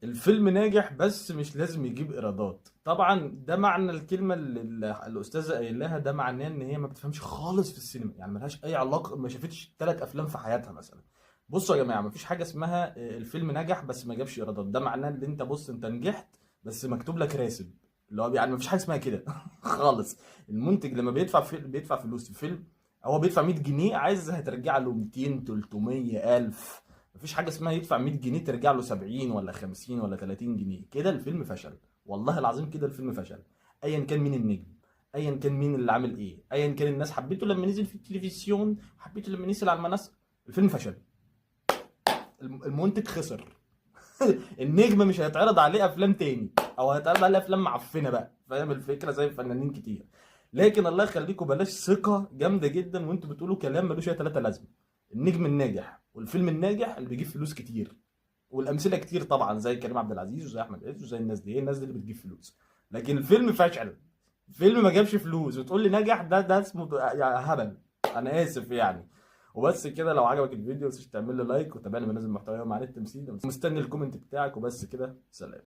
الفيلم ناجح بس مش لازم يجيب ايرادات. طبعا ده معنى الكلمه اللي الاستاذه قايلها، ده معناه ان هي ما بتفهمش خالص في السينما، يعني ملهاش اي علاقه، ما شافتش 3 افلام في حياتها مثلا. بصوا يا جماعه، مفيش حاجه اسمها الفيلم نجح بس ما جابش ايرادات. ده معناه ان انت، بص، انت نجحت بس مكتوب لك راسب، اللي هو يعني مفيش حاجه اسمها كده خالص. المنتج لما بيدفع فلوس في فيلم، هو بيدفع 100 جنيه، عايز هترجع له 200 300 الف. مفيش حاجه اسمها يدفع 100 جنيه ترجع له 70 ولا 50 ولا 30 جنيه. كده الفيلم فشل، والله العظيم كده الفيلم فشل. ايا كان مين النجم، ايا كان مين اللي عامل ايه، ايا كان الناس حبيته لما نزل في التلفزيون، حبيته لما نزل على المنصه، الفيلم فشل. المنتج خسر النجم مش هيتعرض عليه افلام تاني، او هيتعرض عليه افلام معفنه بقى، فاهم الفكره، زي فنانين كتير. لكن الله يخليكم بلاش ثقه جامده جدا وانتوا بتقولوا كلام ملوش اي 3 لازمه. النجم الناجح والفيلم الناجح اللي بيجيب فلوس كتير، والامثله كتير طبعا، زي كريم عبد العزيز وزي احمد عز وزي الناس دي، هي الناس دي اللي بتجيب فلوس. لكن الفيلم فشل، فيلم ما جابش فلوس وتقول لي نجح، ده اسمه يعني هبل. انا اسف يعني. وبس كده، لو عجبك الفيديو متنساش تعمل لي لايك وتابعني بنزل محتوى يوم عن التمثيل. مستني الكومنت بتاعك، وبس كده، سلام.